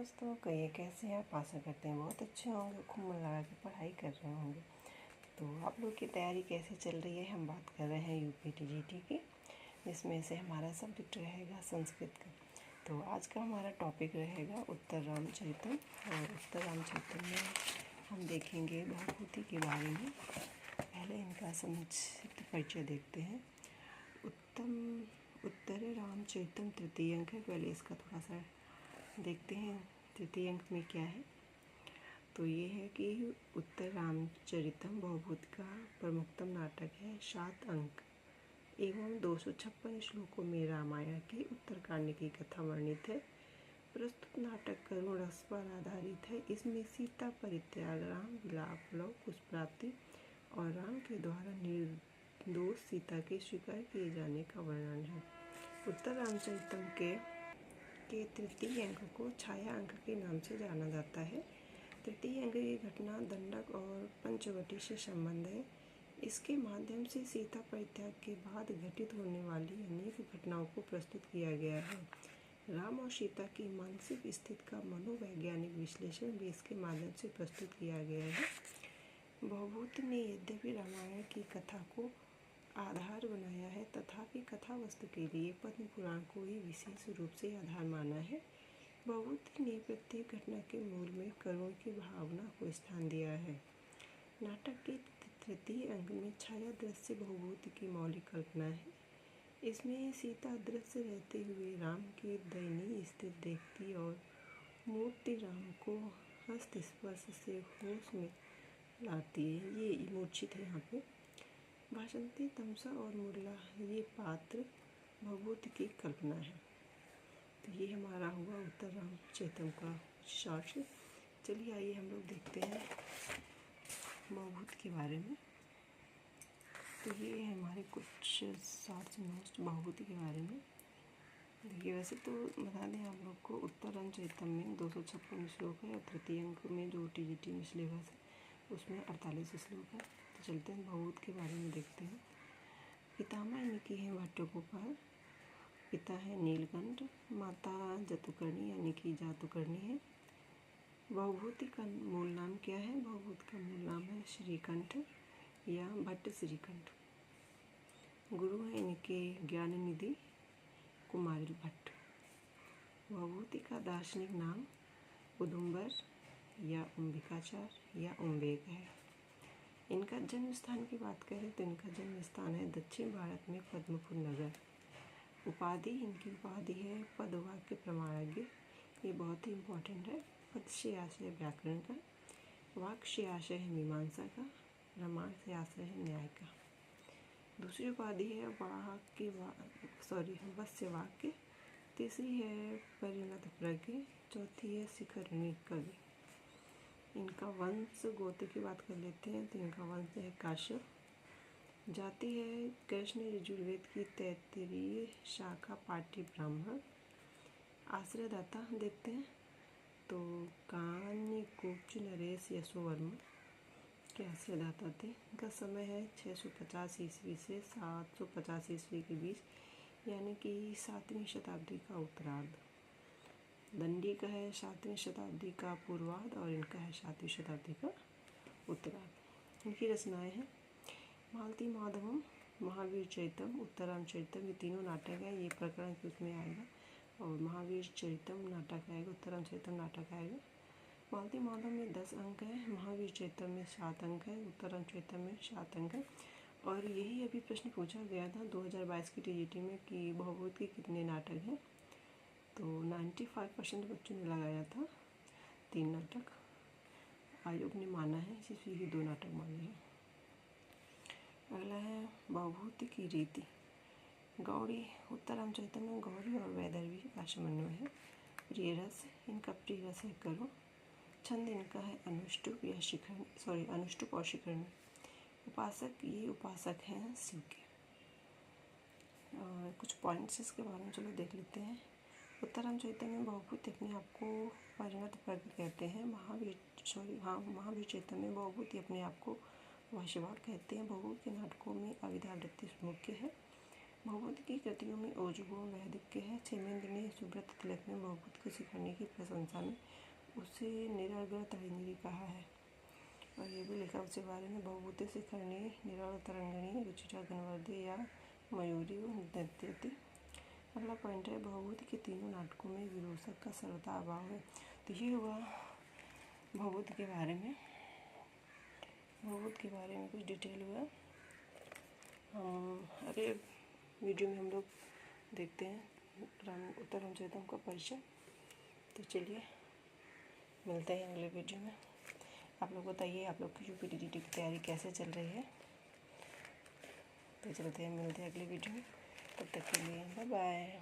दोस्तों, कहिए कैसे हैं आप। आशा करते हैं बहुत अच्छे होंगे, खूब मन लगा के पढ़ाई कर रहे होंगे। तो आप लोग की तैयारी कैसे चल रही है। हम बात कर रहे हैं यूपी टीजीटी की, जिसमें से हमारा सब्जेक्ट रहेगा संस्कृत का। तो आज का हमारा टॉपिक रहेगा उत्तर रामचरितम। और उत्तर रामचरितम में हम देखेंगे बहुभूति के बारे में। पहले इनका संक्षिप्त परिचय देखते हैं। उत्तर रामचरितम तृतीय अंक है। पहले इसका थोड़ा सा देखते हैं तृतीय अंक में क्या है। तो ये है कि उत्तर रामचरितम बहुभूति का प्रमुखतम नाटक है। 7 अंक एवं 256 श्लोकों में रामायण के उत्तरकांड की कथा वर्णित है। प्रस्तुत नाटक करुण रस पर आधारित है। इसमें सीता परित्याग, राम विलाप, लव कुश प्राप्ति और राम के द्वारा निर्दोष सीता के स्वीकार किए जाने का वर्णन है। उत्तर रामचरितम के तृतीय अंक को छाया अंक के नाम से जाना जाता है। तृतीय अंक की घटना दंडक और पंचवटी से संबंध है। इसके माध्यम से सीता परित्याग के बाद घटित होने वाली अनेक घटनाओं को प्रस्तुत किया गया है। राम और सीता की मानसिक स्थिति का मनोवैज्ञानिक विश्लेषण भी इसके माध्यम से प्रस्तुत किया गया है। बहुभूति ने यद्यपि रामायण की कथा को आधार बनाया है, तथापि कथा वस्तु के लिए पद्म पुराण को ही विशेष रूप से आधार माना है। बहुभूति ने प्रत्येक घटना के मूल में करुण की भावना को स्थान दिया है। नाटक के तृतीय अंक में छाया दृश्य बहुभूति की मौलिक कल्पना है। इसमें सीता दृश्य रहते हुए राम की दयनीय स्थिति देखती और मूर्ति राम को हस्त स्पर्श से होश में लाती है। ये मूर्छित है यहाँ पे। वासंती, तमसा और मुरला ये पात्र बहुभूति की कल्पना है। तो ये हमारा हुआ उत्तर रामचरितम का शॉर्ट। चलिए आइए हम लोग देखते हैं बहुभूति के बारे में। तो ये हमारे कुछ शॉर्ट्स नोट्स बहुभूति के बारे में। देखिए, वैसे तो बता दें आप लोग को, उत्तर रामचरितम में 256 श्लोक है और तृतीय अंक में जो टीजीटी में सिलेबस है उसमें 48 श्लोक है। तो चलते हैं बहुभूति के बारे में देखते हैं। पितामह इनकी है भट्टगोपाल, पिता है नीलकंठ, माता जतुकर्णी यानी कि जातुकर्णी है। बहुभूति का मूल नाम क्या है। बहुभूति का मूल नाम है श्रीकंठ या भट्ट श्रीकंठ। गुरु है इनके ज्ञान निधि कुमारिल भट्ट। बहुभूति का दार्शनिक नाम उदुम्बर या अंबिकाचार्य या उम्बेक है। इनका जन्म स्थान की बात करें तो इनका जन्म स्थान है दक्षिण भारत में पद्मपुर नगर। इनकी उपाधि है पदवाक्य प्रमाणज्ञ। ये बहुत ही इम्पोर्टेंट है। पद से आशय व्याकरण का, वाक्य से आशय है मीमांसा का, प्रमाण से आशय है न्याय का। दूसरी उपाधि है वस्य वाक्य। तीसरी है परिणत प्रज्ञ। चौथी है शिखरणी कवि। इनका वंश गोत्र की बात कर लेते हैं तो इनका वंश है काश्यप। जाति है कृष्ण यजुर्वेद की 33वीं शाखा पाटी ब्राह्मण। आश्रयदाता देखते हैं तो कान्यकुब्ज नरेश यशोवर्मा के आश्रयदाता थे। इनका समय है 650 ईस्वी से 750 ईस्वी के बीच, यानी कि 7वीं शताब्दी का उत्तरार्ध। दंडी का है 7वीं शताब्दी का पूर्वार्ध और इनका है 7वीं शताब्दी का उत्तरार्ध। इनकी रचनाएं हैं मालती माधवम, महावीर चरितम, उत्तर रामचरितम। ये तीनों नाटक है। ये प्रकरण के उसमें आएगा और महावीर चरितम नाटक आएगा, उत्तर रामचरितम नाटक आएगा। मालती माधव में 10 अंक है, महावीर चरितम में 7 अंक है, उत्तर रामचरितम में 7 अंक है। और यही अभी प्रश्न पूछा गया था 2022 की टीजीटी में कि बहुभूति के कितने नाटक हैं। तो 95% बच्चों ने लगाया था 3 नाटक। आयोग ने माना है इसी के 2 नाटक माने हैं। अगला है बहुभूति की रीति। गौड़ी, उत्तर रामचरितम में गौड़ी और वैदर्भी का समन्वय है। प्रिय रस, इनका प्रिय रस है करुण। छंद इनका है अनुष्टुप और शिखरणी। उपासक, ये उपासक हैं शिव के। कुछ पॉइंट्स इसके बारे में चलो देख लेते हैं। उत्तर रामचरितम में बहुभूति अपने आप को परिणत प्रज्ञ कहते हैं। महावीर चरितम में बहुभूति अपने आप को वशवाक कहते हैं। बहुभूति के नाटकों में अविद्यावृत्ति मुख्य है। भवभूति की कृतियों में ओजगुण वैदिक के है। क्षेमेंद्र ने सुब्रत तिलक में भवभूति को शिखरणी की प्रशंसा में उसे निराग्र तरंगिणी कहा है, और ये भी लिखा उसके बारे में, भवभूति शिखरणी निराग्र तरंगिणी रुचिरा घनवर्धे या मयूरी नृत्यति। अगला पॉइंट है, भवभूति के तीनों नाटकों में विरोचक का सर्वथा अभाव है। तो ये हुआ भवभूति के बारे में, भवभूति के बारे में कुछ डिटेल हुआ। अगले वीडियो में हम लोग देखते हैं उत्तर रामचरितम का परिचय। तो चलिए मिलते हैं अगले वीडियो में। आप लोग बताइए आप लोग की यूपीटीटी की तैयारी कैसे चल रही है। तो चलते हैं, मिलते हैं अगले वीडियो में, तब तक के लिए बाय बाय।